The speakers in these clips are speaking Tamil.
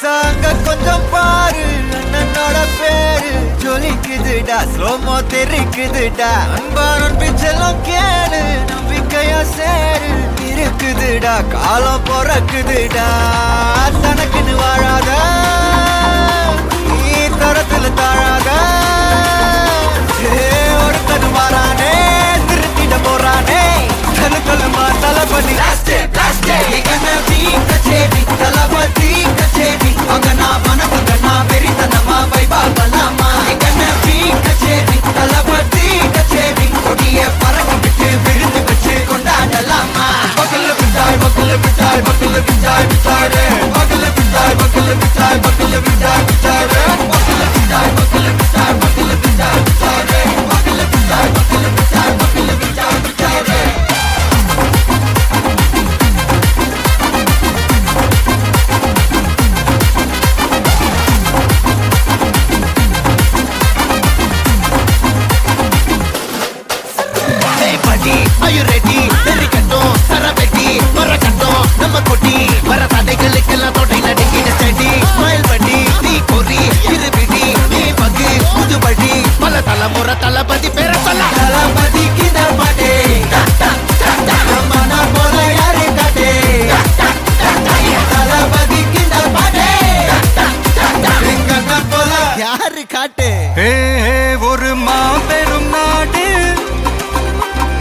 சாங்க கொஞ்சம் பாரு அண்ணனோட பேரு ஜொலிக்குதுடா ஸ்லோமோ தெரிக்குதுடா அன்பான பிச்செல்லாம் கேளு நம்பிக்கையா சேரு இருக்குதுடா காலம் பிறக்குதுடா தனக்குன்னு வாழாத நீ தரத்துல தாழாத ஒருத்தன் மாறானே திருத்திட போறானே தலுக்கலுமா தளபதி தளபதி கச்சேரி அங்கனா மனசுங்கனா வெறித்தனமா வைபா பலாமா கச்சேரி தளபதி கச்சேரி கொடிய பறக்க விட்டு விருந்து வச்சு கொண்டாடலாமா பக்கல்ல விட்டாய் பக்கல்ல விட்டாய் பக்கல்ல விட்டாய் விட்டாரே பக்கல்ல விட்டாய் பக்கல்ல விட்டாய் பக்கல்ல விட்டாய் விட்டாரே பக்கல்ல விட்டாய் பக்கல்ல விட்டாய் பக்கல்ல விட்டாய் விட்டாரே பக்கல்ல விட்டாய் பக்கல்ல விட்டாய் பக்கல்ல விட்டாய் விட்டாரே Are you ready? தெரிக்கட்டும் சரபெட்டி மரக்கட்டும் நம்ம கொட்டி வர தடைகளுக்கெல்லாம் தொடை நடுங்கிட ஸ்டடி ஸ்மைல் பண்ணி நீ கொறி இருபிடி நீ பகு புதுபடி பல தலைமுறை தளபதி பேர சொல்ல தளபதி கிட்ட பாட்டே மன போல யாரு காட்டே தளபதி கிட்ட பாட்டே போல யாரு காட்டு ஒரு மாபெரும் நாடு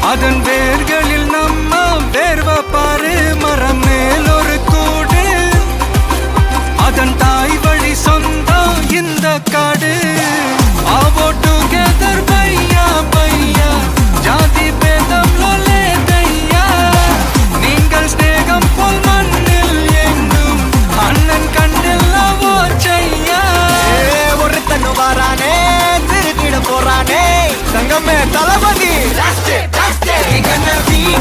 அதன் வேர்களில் நம்ம வேர்வ பாரு மரம் மேல் ஒரு கூடு அதன் தாய் வழி சொந்தம் இந்த காடு ஆவோ டுகெதர் பையா பையா ஜாதி பேதம் லோலே தையா நீங்கள் ஸ்நேகம் போல் மண்ணில் எங்கும் அண்ணன் கண்டெல்லாவோ செய்யா ஒருத்தன் வாரானே திருக்கிட போறானே சங்கமே தளபதி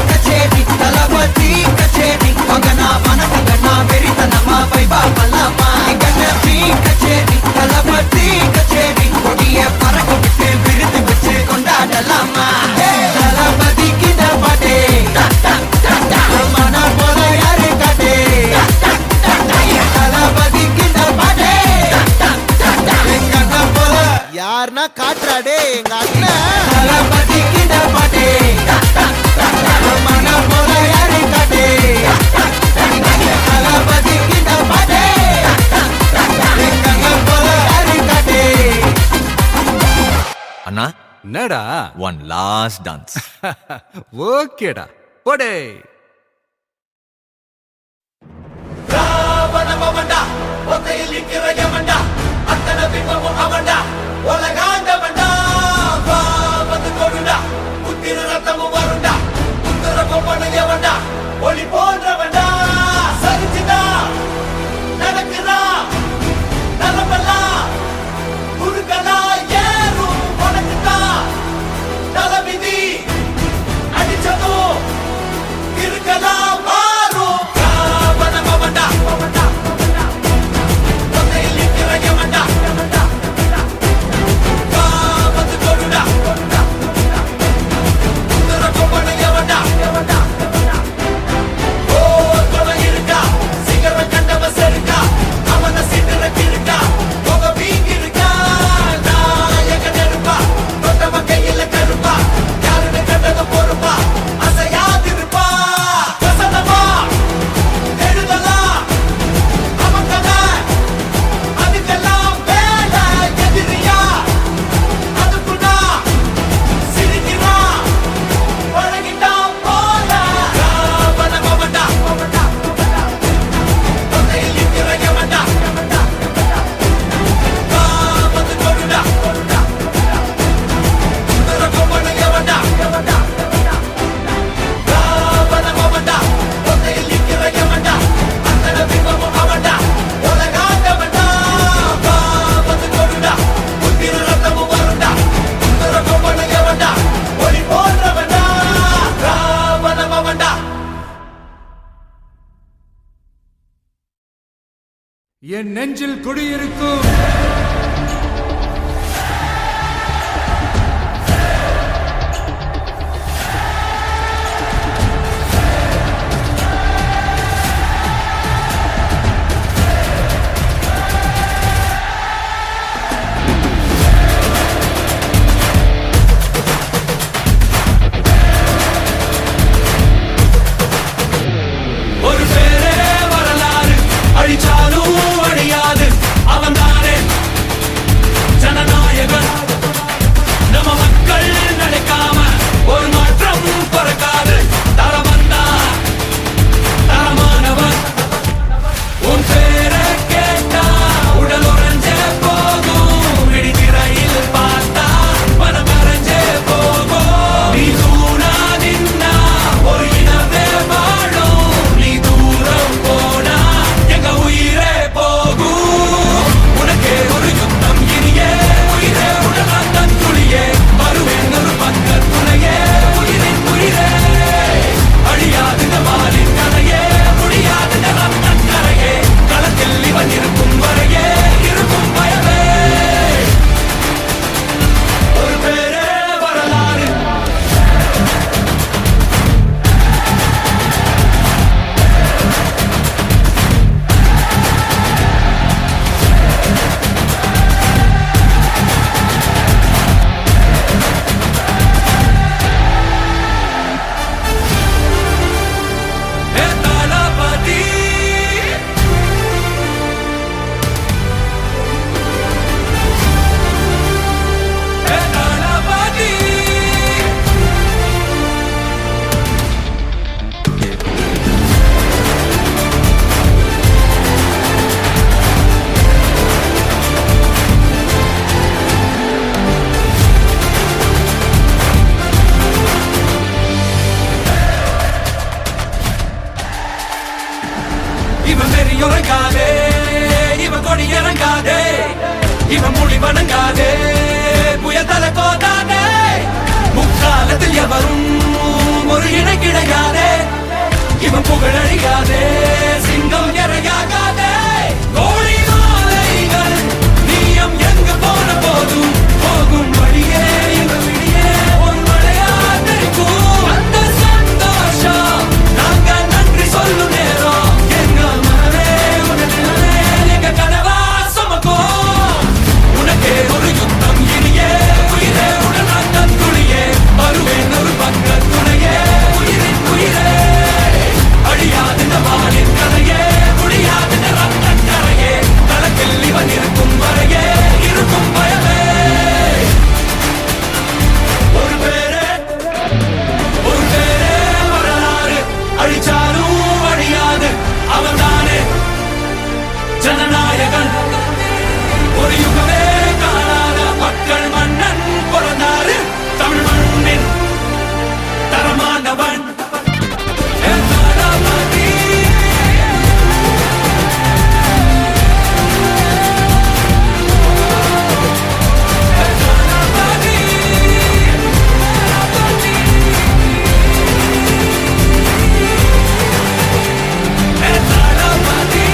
கச்சேரி தளபதி கச்சேரி மகனா மனசங்கனா வெறித்தனமா வைபா பலாமா கச்சேரி தளபதி கச்சேரி கொடிய பறக்க விட்டு விருந்து வச்சு கொண்டாடலாமா தளபதி கிட்ட பாட்டே மன போல யாரு காட்டே தளபதி கிட்ட பாட்டே எங்க அண்ணன் போல யாருன்னா காட்டுறாடே எங்க அண்ணன் தளபதி கிட்ட பாட்டே அண்ணா என்னடா ஒன் லாஸ்ட் டான்ஸ் ஓகேடா போடே ராவணமவண்டா ஒத்தையில் நிக்கிற யமண்டா அத்தனை பிம்பமும் அவண்டா உலகாண்டவண்டா வா வந்து கொடுடா புத்திர ரத்தமும் வருண்டா புத்திர கொம்பனையவண்டா ஒளி போன்றவண்டா சரிச்சுடா நடக்குதா நலமல்லா குறுக்கலா ஏறும் உனக்குதா தளபதி அடிச்சதும் இருக்கலா மாறும் ராவணமவண்டா ஒத்தையில் நிக்கிற யமண்டா வா வந்து கொடுடா புத்திர கொம்பனையவண்டா என் நெஞ்சில் குடியிருக்கும் உறங்காதே இவன் கொடி இறங்காதே இவன் மொழி வணங்காதே புயத்தல கோதாதே முக்காலத்தில் எவரும் ஒரு இணை கிடையாதே இவன் புகழழியாதே சிங்கம் இறையாகாதே கோடி மாலைகள் நீயம் எங்கு போன போதும் போகும் வழியே இவன் விடியே ஒரு மழையா தெரிக்கும் அந்த சந்தோஷம் நாங்க நன்றி சொல்லும் நேரம் எங்க மனமே உடனே எங்க கனவா சுமக்கும் உனக்கே ஒரு யுத்தம் இனியே உயிரே உடனாட்டம் துணியே வருவேன் ஒரு பக்க துணையே உயிரின் உயிரே அழியாது வானின் கரையே முடியாது ரத்த கரையே களத்தில் இவன் இருக்கும் வரையே இருக்கும் பயமே ஒரு பேரே வரலாறு அழிச்சாலும் அழியாது அவன்தானே ஜனநாயகன் ஒரு யுகமே காணாத மக்கள் மன்னன் பிறந்தாரு தமிழ் மண்ணின் தரமானவன் என் தளபதி. என் தளபதி. என் தளபதி.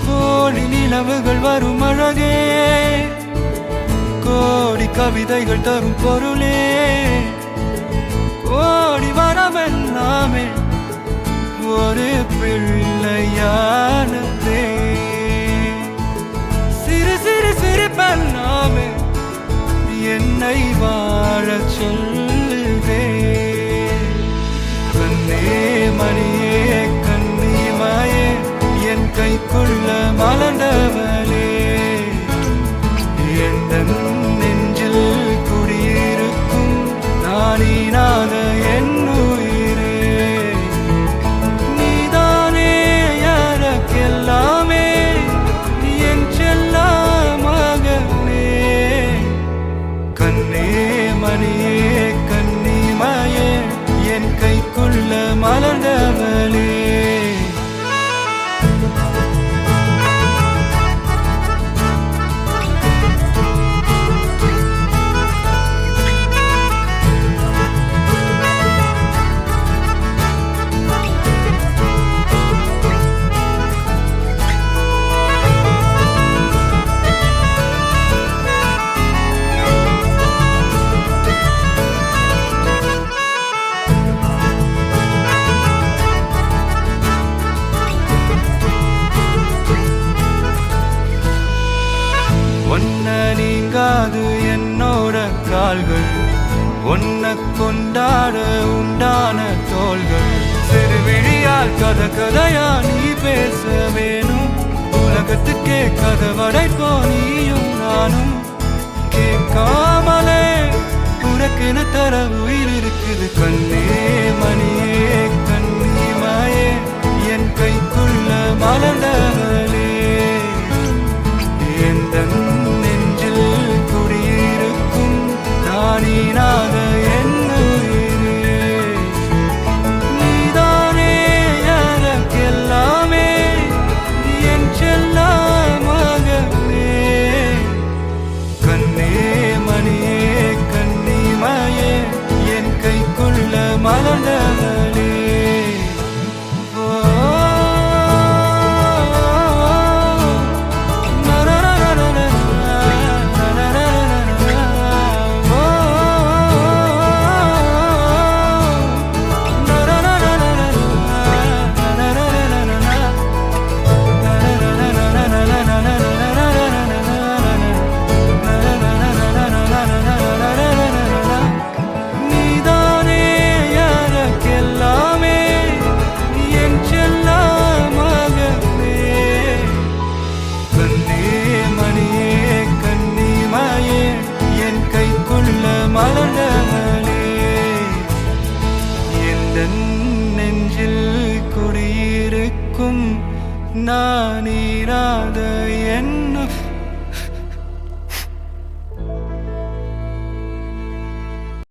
கோடி நிலவுகள் வரும் அழகே கோடி கவிதைகள் தரும் பொருளே கோடி வரமெல்லாமே ஒரு பிள்ளையானதே சிறு சிறு சிரிப்பெல்லாமே என்னை வாழச் சொல்லுதே கண்ணே மணியே கண்ணிமாயே என் கைக்குள்ள மலர்ந்தவளே எந்த நெஞ்சில் குடியிருக்கும் நானீனாக என் உயிரே நீதானே யாருக்கெல்லாமே என் செல்ல மகனே கண்ணே மணியே கண்ணிமாயே என் கைக்குள்ள மலர்ந்தவளே ஒன்ன நீங்காது என்னோட கால்கள் ஒன்ன கொண்டாட உண்டான தோள்கள் சிறுவிழியால் கதையா நீ பேச வேணும் உலகத்துக்கே கதை வடைப்போ நீயும் நானும் கேட்காமலே உனக்கென தர உயிர் இருக்குது கண்ணே மணியே கண்ணிமாயே என் கைக்குள்ள மலர்ந்தவளே எந்த நெஞ்சில் குடியிருக்கும் நானீனாக என் உயிரே நீதானே எனக்கெல்லாமே என் செல்ல மகனே கண்ணே மணியே கண்ணிமாயே என் கைக்குள்ள மலர்ந்தவளே இருக்கும் நான் இராத என்ன